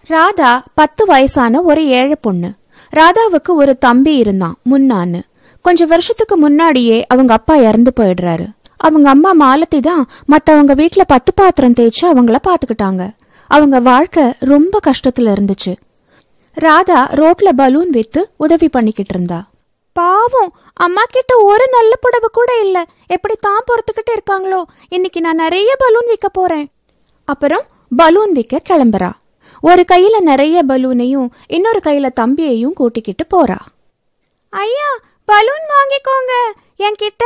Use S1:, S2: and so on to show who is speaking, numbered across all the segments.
S1: ராதா 10 வயசான ஒரு ஏழை பொண்ணு. ராதாவுக்கு ஒரு தம்பி இருந்தான் முன்னான்னு. கொஞ்சம் வருஷத்துக்கு முன்னாடியே அவங்க அப்பா இறந்து போயிடுறாரு. அவங்க அம்மா மாலதி தான் மத்தவங்க வீட்டுல 10 பாத்திரம் தேய்ச்சு அவங்கள பாத்துக்கிட்டாங்க. அவங்க வாழ்க்கை ரொம்ப கஷ்டத்துல இருந்துச்சு. ராதா ரோட்ல பலூன் வித்து உதவி பண்ணிக்கிட்டு இருந்தா. பாவம், அம்மா கிட்ட ஒரு நல்ல புடவை கூட இல்ல. எப்படி தான் பொறுத்துக்கிட்டு இருக்காங்களோ. இன்னைக்கு நான் நிறைய பலூன் விற்க போறேன். அப்புறம் பலூன் விற்க கிளம்புறா. ஒரு கையில நிறைய பலூனையும் இன்னொரு கையில தம்பியையும் கூட்டிக்கிட்டு போறா. ஐயா, பலூன் வாங்கிக்கோங்க. என்கிட்ட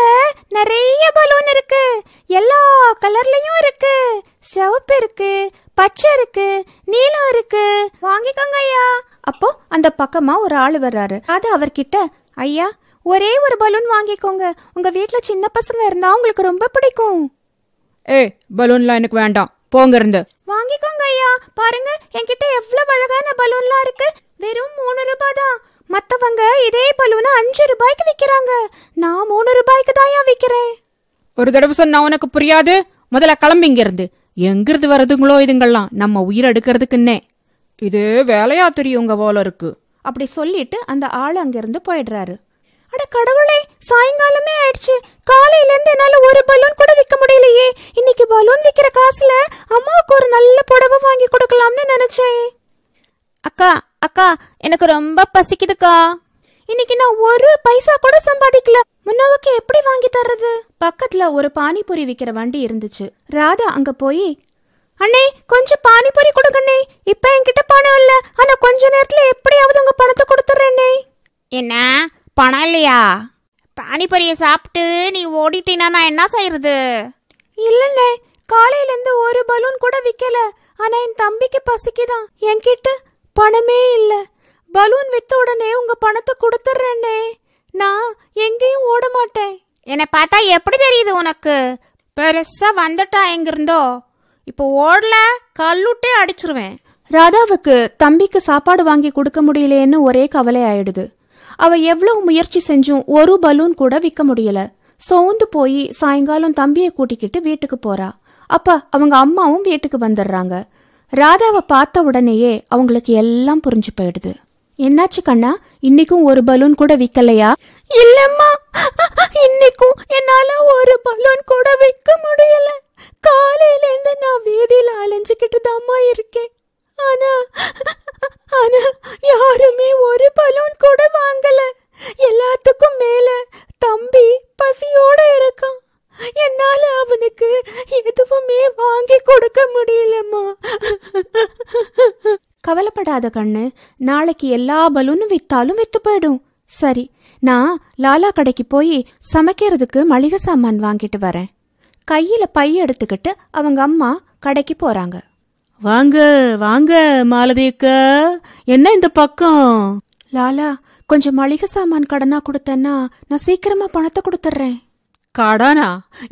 S1: நிறைய பலூன் இருக்கு. எல்லா கலர்லயும் இருக்கு. சிவப்பு இருக்கு, பச்சை இருக்கு, நீலம் இருக்கு. வாங்கிக்கோங்க ஐயா. அப்போ அந்த பக்கமா ஒரு ஆளு வர்றாரு. அது அவர்கிட்ட, ஐயா ஒரே ஒரு பலூன் வாங்கிக்கோங்க. உங்க வீட்டுல சின்ன பசங்க இருந்தா உங்களுக்கு ரொம்ப பிடிக்கும்.
S2: பலூன்லாம் எனக்கு வேண்டாம், போங்க இருந்து.
S1: வாங்கிக்கோங்க ஐயா. பாருங்க, என்கிட்ட எவ்வளவு அழகான பலூன்லாம் இருக்கு. வெறும் 3 ரூபாய் தான். மத்தவங்க இதே பலூனை 5 ரூபாய்க்கு விக்கிறாங்க. நான் 3 ரூபாய்க்கு தான் விக்கிறேன்.
S2: ஒரு தடவை சொன்னா உனக்கு புரியாது. முதல்ல கிளம்பி இங்க இருந்து. எங்கிருந்து வருதுங்களோ இதுங்கெல்லாம் நம்ம உயிர் எடுக்கிறதுக்குன்னே. இது வேலையா தெரியுங்க போல இருக்கு.
S1: அப்படி சொல்லிட்டு அந்த ஆளு அங்கிருந்து போயிடுறாரு. அட கடவுளே, சாயங்காலமே ஆயிடுச்சு. காலையில இருந்து என்னால ஒரு பலூன் கூட விற்க முடியலையே. இன்னைக்கு பலூன் விக்கிற காசுல அம்மாவுக்கு ஒரு நல்ல புடவை வாங்கி கொடுக்கலாம்னு நினைச்சேன். அக்கா அக்கா, எனக்கு ரொம்ப பசிக்குதுக்கா. இன்னைக்கு நான் ஒரு பைசா கூட சம்பாதிக்கல. முன்னாவுக்கு எப்படி வாங்கி தர்றது? பக்கத்துல ஒரு பானிபூரி விக்கிற வண்டி இருந்துச்சு. ராதா அங்க போய், அண்ணே கொஞ்சம் பானிபூரி கொடுங்கண்ணே. இப்ப என்கிட்ட பணம் இல்ல, ஆனா கொஞ்ச நேரத்துல எப்படியாவது உங்க பணத்தை கொடுத்துறேன்னே.
S3: என்ன பணம் இல்லையா? பானிபூரிய சாப்பிட்டு நீ ஓடிட்டீனா நான் என்ன செய்யறது?
S1: இல்லண்ணே, காலையில இருந்து ஒரு பலூன் கூட விக்கல. ஆனா என் தம்பிக்கு பசிக்குதான். என்கிட்ட பணமே இல்ல. பலூன் வித்த உடனே உங்க பணத்தை கொடுத்துறேன்னே. நான் எங்கேயும் ஓட மாட்டேன்.
S3: என்னை பார்த்தா எப்படி தெரியுது உனக்கு? பெருசா வந்துட்டா எங்கிருந்தோ. இப்போ ஓடல, கல்லுட்டே அடிச்சிருவேன்.
S1: ராதாவுக்கு தம்பிக்கு சாப்பாடு வாங்கி கொடுக்க முடியலேன்னு ஒரே கவலை ஆயிடுது. அவ எவ்வளவு முயற்சி செஞ்சும் ஒரு பலூன் கூட விற்க முடியல. சோர்ந்து போய் சாயங்காலம் தம்பியை கூட்டிக்கிட்டு வீட்டுக்கு போறா. அப்ப அவங்க அம்மாவும் வீட்டுக்கு வந்துடுறாங்க. ராதாவை பார்த்த உடனேயே அவங்களுக்கு எல்லாம் புரிஞ்சு போயிடுது. என்னாச்சு கண்ணா, இன்னைக்கும் ஒரு பலூன் கூட விக்கலையா? இல்லம்மா, இன்னைக்கும் என்னால ஒரு பலூன் கூட விற்க முடியல. காலையில இருந்து நான் வீதியில அலைஞ்சுக்கிட்டு தாம்மா இருக்கேன். ஆனா யாருமே ஒரு பலூன் கூட வாங்கல. எல்லாத்துக்கும் மேல தம்பி பசியோட இருக்கான். என்னால அவனுக்கு எதுவுமே வாங்கி கொடுக்க முடியலம்மா. கவலைப்படாத கண்ணு, நாளைக்கு எல்லா பலூனும் வித்தாலும் வித்து போயிடும். சரி, நான் லாலா கடைக்கு போய் சமைக்கிறதுக்கு மளிகை சாமான் வாங்கிட்டு வரேன். கையில பை எடுத்துக்கிட்டு அவங்க அம்மா கடைக்கு போறாங்க.
S2: வாங்க வாங்க மாலதிக்கா, என்ன இந்த பக்கம்?
S1: லாலா, கொஞ்சம் மளிகை சாமான் கடனா கொடுத்தேன்னா நான் சீக்கிரமா பணத்தை கொடுத்துட்றேன்.
S2: கடனா?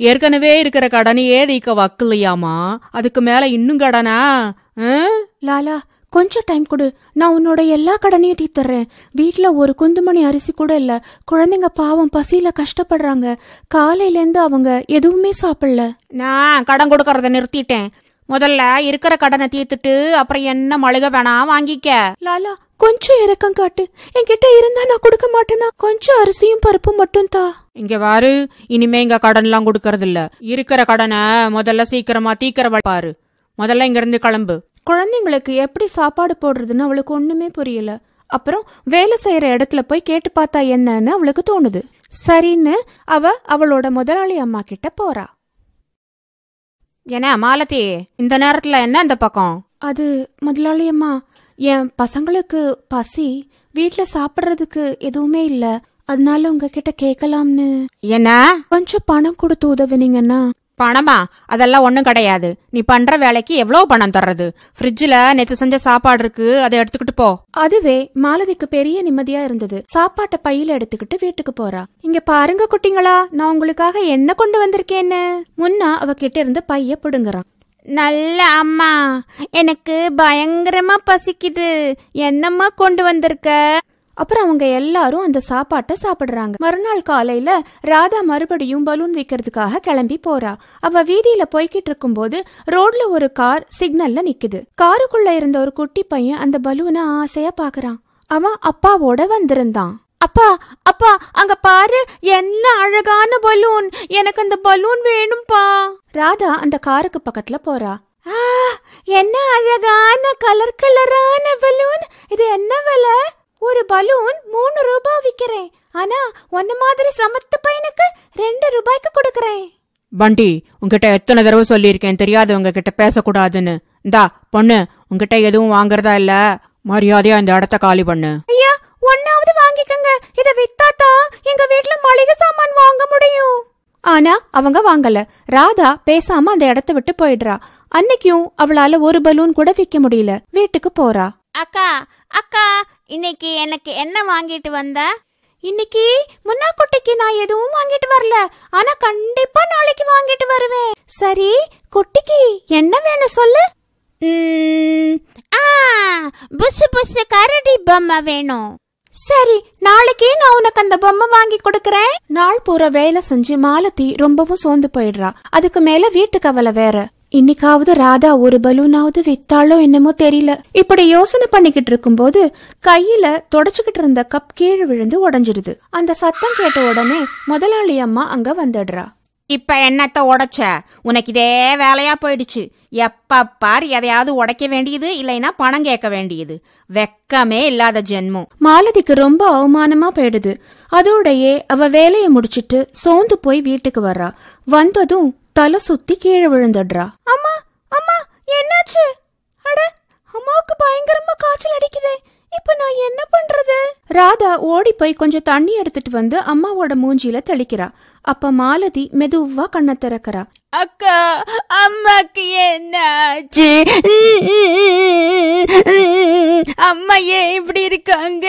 S2: ஏற்கனவே இருக்கிற கடனையே தீக்க வக்கலையாமா, அதுக்கு மேல இன்னும் கடனா?
S1: லாலா, கொஞ்சம் டைம் கொடு. நான் உன்னோட எல்லா கடனையும் தீர்த்துறேன். வீட்டுல ஒரு குந்துமணி அரிசி கூட இல்ல. குழந்தைங்க பாவம் பசியில கஷ்டப்படுறாங்க. காலையில இருந்து அவங்க எதுவுமே சாப்பிடல.
S3: நான் கடன் கொடுக்கறத நிறுத்திட்டேன். முதல்ல இருக்கிற கடனை தீர்த்துட்டு அப்புறம் என்ன மளிகை வேணா வாங்கிக்க.
S1: லாலா, கொஞ்சம் இறக்கம் காட்டு. என்கிட்ட இருந்தா நான் கொடுக்க மாட்டேனா? கொஞ்சம் அரிசியும் பருப்பும் மட்டும் தா.
S2: இங்க வாரு, இனிமே இங்க கடன் எல்லாம் கொடுக்கறது இல்ல. இருக்கிற கடனை முதல்ல சீக்கிரமா தீக்கிற பாரு. முதல்ல இங்க இருந்து கிளம்பு.
S1: குழந்தைங்களுக்கு எப்படி சாப்பாடு போடுறதுன்னு அவளுக்கு ஒண்ணுமே புரியல. அப்புறம் வேலை செய்யற இடத்துல போய் கேட்டு பார்த்தா என்னன்னு அவளுக்கு தோணுது. சரின்னு அவளோட முதலாளி அம்மா கிட்ட போறா.
S3: என்ன மாலதி, இந்த நேரத்துல என்ன இந்த பக்கம்?
S1: அது முதலாளி அம்மா, என் பசங்களுக்கு பசி, வீட்டுல சாப்பிடுறதுக்கு எதுவுமே இல்ல. அதனால உங்ககிட்ட கேட்கலாம்னு.
S3: என்ன?
S1: கொஞ்சம் பணம் கொடுத்து உதவினீங்கன்னா.
S3: பணமா? அதெல்லாம் ஒண்ணும் கிடையாது. நீ பண்ற வேலைக்கு எவ்வளவு பணம் தர்றது? ஃப்ரிட்ஜ்ல நேத்து செஞ்ச சாப்பாடு இருக்கு, அதை எடுத்துக்கிட்டு போ.
S1: அதுவே மாலதிக்கு பெரிய நிம்மதியா இருந்தது. சாப்பாட்டை பையில எடுத்துக்கிட்டு வீட்டுக்கு போறா. இங்க பாருங்க குட்டிங்களா, நான் உங்களுக்காக என்ன கொண்டு வந்திருக்கேன்னு. முன்னா அவகிட்ட இருந்து பைய பிடுங்குறான்.
S3: நல்ல அம்மா, எனக்கு பயங்கரமா பசிக்குது. என்னம்மா கொண்டு வந்திருக்க?
S1: அப்புறம் அவங்க எல்லாரும் அந்த சாப்பாட்டை சாப்பிடுறாங்க. மறுநாள் காலையில ராதா மறுபடியும் பலூன் விக்கிறதுக்காக கிளம்பி போறா. அவ வீதியில போய்கிட்டு இருக்கும் போது ரோட்ல ஒரு கார் சிக்னல்ல நிக்குது. காருக்குள்ள இருந்த ஒரு குட்டி பையன் அந்த பலூனை ஆசையா பாக்குறான். அவன் அப்பாவோட வந்திருந்தான். அப்பா அப்பா அங்க பாரு, என்ன அழகான பலூன், எனக்கு அந்த பலூன் வேணும்பா. ராதா அந்த காருக்கு பக்கத்துல போறா. என்ன அழகான கலர் கலரான பலூன், இது என்ன விலை? ஒரு பலூன் 3 ரூபாய் விக்கிறேன், ஆனா ஒன்ன மாதிரி சமத்து பையனுக்கு 2 ரூபாய்க்கு கொடுக்கறேன்.
S2: பண்டி, உங்ககிட்ட எத்தனை தடவை சொல்லியிருக்கேன் தெரியாதவங்க கிட்ட பேசக்கூடாதுன்னு. இந்தா பொண்ணு, உங்ககிட்ட எதுவும் வாங்குறதா இல்ல, மரியாதையா இந்த இடத்த காலி பண்ணு.
S1: ஐயா, ஒன்னாவது வாங்கிக்கங்க, இத வித்தாதான் எங்க வீட்டுல மளிகை சாமான் வாங்க முடியும். ஆனா அவங்க வாங்கல. ராதா பேசாம அந்த இடத்த விட்டு போயிடுறா. அன்னைக்கும் அவளால ஒரு பலூன் கூட விற்க முடியல. வீட்டுக்கு போறா.
S3: அக்கா அக்கா, இன்னைக்கு எனக்கு என்ன வாங்கிட்டு வந்த?
S1: இன்னைக்கு முன்னா குட்டிக்கு நான் எதுவும் வாங்கிட்டு வரல, ஆனா கண்டிப்பா நாளைக்கு வாங்கிட்டு வருவேன். சரி, குட்டிக்கு என்ன வேணும் சொல்லு.
S3: புஷு புஷு கரடி பொம்மை வேணும்.
S1: சரி, நாளைக்கு நான் உனக்கு அந்த பொம்மை வாங்கி கொடுக்கறேன். நாள் பூரா வேலை செஞ்சு மாலதி ரொம்பவும் சோர்ந்து போயிடுறா. அதுக்கு மேல வீட்டு கவலை வேற. இன்னைக்காவது ராதா ஒரு பலூனாவது வித்தாளோ என்னமோ தெரியல. இப்படி யோசனை பண்ணிக்கிட்டு இருக்கும் போது கையில தொடச்சுக்கிட்டு இருந்த கப் கீழே விழுந்து உடைஞ்சிடுது. அந்த சத்தம் கேட்ட உடனே முதலாளி அம்மா அங்க வந்துடுறா.
S3: இப்ப என்னத்த உடைச்ச? உனக்கு இதே வேலையா போயிடுச்சு. எப்ப பார் எதையாவது உடைக்க வேண்டியது, இல்லைன்னா பணம் கேட்க வேண்டியது. வெக்கமே இல்லாத ஜென்மம்.
S1: மாலதிக்கு ரொம்ப அவமானமா போயிடுது. அதோடயே அவ வேலைய முடிச்சிட்டு சோர்ந்து போய் வீட்டுக்கு வர்றா. வந்ததும் தலை சுத்தி கீழே விழுந்துடுறா. அம்மா அம்மா, என்னாச்சு? அட, அம்மாவுக்கு பயங்கரமா காய்ச்சல் அடிக்குதே, இப்ப நான் என்ன பண்றது? ராதா ஓடி போய் கொஞ்சம் தண்ணி எடுத்துட்டு வந்து அம்மாவோட மூஞ்சில தெளிக்கிறா. அப்ப மாலதி மெதுவா கண்ணை திறக்கிறா.
S3: அக்கா, அம்மாக்கு என்னாச்சு? அம்மா ஏன் இப்படி இருக்காங்க?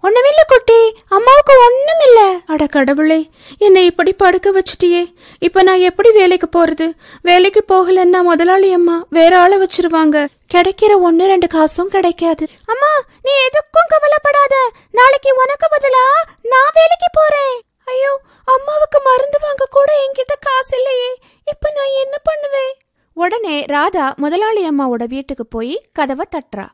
S1: ஒண்ணுமில்ல குட்டி, அம்மாவுக்கு ஒண்ணுமில்ல. அட கடவுளே, என்னை இப்படி படுக்க வச்சுட்டியே, இப்ப நான் எப்படி வேலைக்கு போறது? வேலைக்கு போகலன்னா முதலாளி அம்மா வேற ஆளை வச்சிருவாங்க. கிடைக்கிற 1-2 காசும் கிடைக்காது. அம்மா, நீ எதுக்கும் கவலைப்படாத, நாளைக்கு உனக்கு பதிலா நான் வேலைக்கு போறேன். ஐயோ, அம்மாவுக்கு மருந்து வாங்க கூட என்கிட்ட காசு இல்லையே, இப்ப நான் என்ன பண்ணுவேன்? உடனே ராதா முதலாளி அம்மாவோட வீட்டுக்கு போய் கதவை தட்டுறா.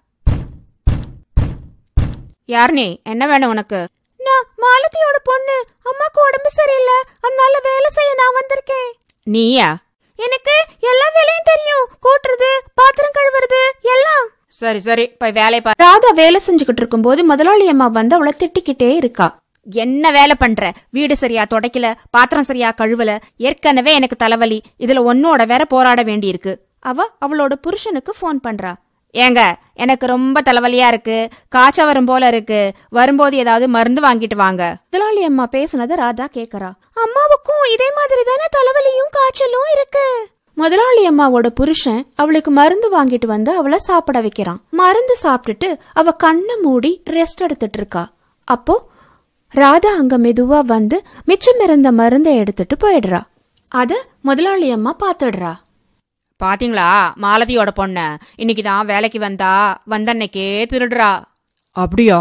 S3: யார் நீ? என்ன வேணும் உனக்கு?
S1: நான் மாலதியோட பொண்ணு. அம்மாக்கு உடம்பு சரியில்லை, அதனால வேலை செய்ய நான் வந்திருக்கேன்.
S3: நீயா?
S1: எனக்கு எல்லா வேலையும் தெரியும், கூட்டுறது, பாத்திரம் கழுவுறது எல்லாம்.
S3: சரி சரி, போய் வேலை பாரு.
S1: ராதா வேலை செஞ்சுக்கிட்டு இருக்கும் போது முதலாளி அம்மா வந்து அவளை திட்டிக்கிட்டே இருக்கா.
S3: என்ன வேலை பண்ற? வீடு சரியா துடைக்கல, பாத்திரம் சரியா கழுவல, ஏற்கனவே எனக்கு தலைவலி, இதுல ஒன்னோட வேற போராட வேண்டி இருக்கு.
S1: அவளோட புருஷனுக்கு போன் பண்றா.
S3: ஏங்க, எனக்கு ரொம்ப தலைவலியா இருக்கு, காய்ச்ச வரும் போல இருக்கு, வரும்போது ஏதாவது மருந்து வாங்கிட்டு வாங்க.
S1: முதலாளி அம்மா பேசுனத ராதா கேக்குறா. அம்மாவுக்கும் இதே மாதிரி தானே தலைவலியும் காய்ச்சலும் இருக்கு. முதலாளி அம்மாவோட புருஷன் அவளுக்கு மருந்து வாங்கிட்டு வந்து அவளை சாப்பிட வைக்கிறான். மருந்து சாப்பிட்டுட்டு அவ கண்ணை மூடி ரெஸ்ட் எடுத்துட்டு இருக்கா. அப்போ ராதா அங்க மெதுவா வந்து மிச்சம் இருந்த மருந்தை எடுத்துட்டு போயிடுறா. அத முதலாளி அம்மா பாத்துடுறா.
S3: பாத்தீங்களா மாலதியோட பொண்ண? இன்னைக்குதான் வேலைக்கு வந்தன்னைக்கே திருடுறா.
S2: அப்படியா?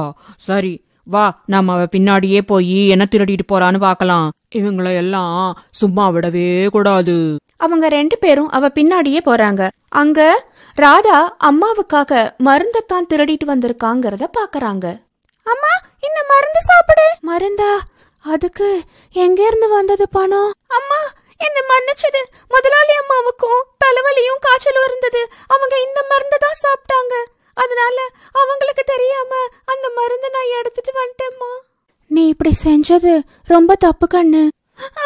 S2: சரி, வா, நாம அவ பின்னாடியே போய் என்ன திருடிட்டு போறான்னு பாக்கலாம். இவங்கள எல்லாம் சும்மா விடவே கூடாது.
S1: அவங்க 2 பேரும் அவ பின்னாடியே போறாங்க. அங்க ராதா அம்மாவுக்காக மருந்தைத்தான் திருடிட்டு வந்திருக்காங்கிறத பாக்குறாங்க. அம்மா, இந்த மருந்து சாப்பிடு. மருந்தா? அதுக்கு எங்க இருந்து வந்தது பணம்? அம்மா, என்ன மன்னிச்சது. முதலாளி அம்மாவுக்கும் தலைவலியும் காய்ச்சலும் இருந்தது, அவங்க இந்த மருந்து தான் சாப்பிட்டாங்க, அதனால அவங்களுக்கு தெரியாம அந்த மருந்து நான் எடுத்துட்டு வந்துட்டேம்மா. நீ இப்படி செஞ்சது ரொம்ப தப்பு கண்ணு.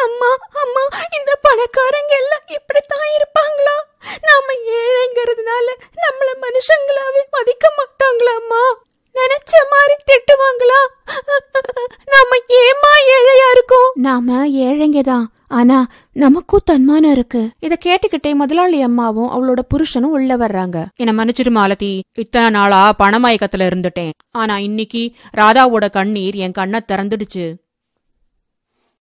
S1: அம்மா அம்மா, இந்த பணக்காரங்க எல்லாம் இப்படித்தான் இருப்பாங்களா? நாம ஏழைங்கிறதுனால நம்மள மனுஷங்களாவே மதிக்க மாட்டாங்களாம்மா? நினைச்ச மாதிரி திட்டுவாங்களா? நாம ஏமா ஏழையா இருக்கோம்? நாம ஏழைங்கதான், ஆனா நமக்கும் தன்மானம் இருக்கு. இத கேட்டுக்கிட்டே முதலாளி அம்மாவும் அவளோட புருஷனும் உள்ள வர்றாங்க.
S2: என்ன மன்னிச்சிட்டு மாலதி, இத்தனை நாளா பணமயக்கத்துல இருந்துட்டேன். ஆனா இன்னைக்கு ராதாவோட கண்ணீர் என் கண்ணை திறந்துடுச்சு.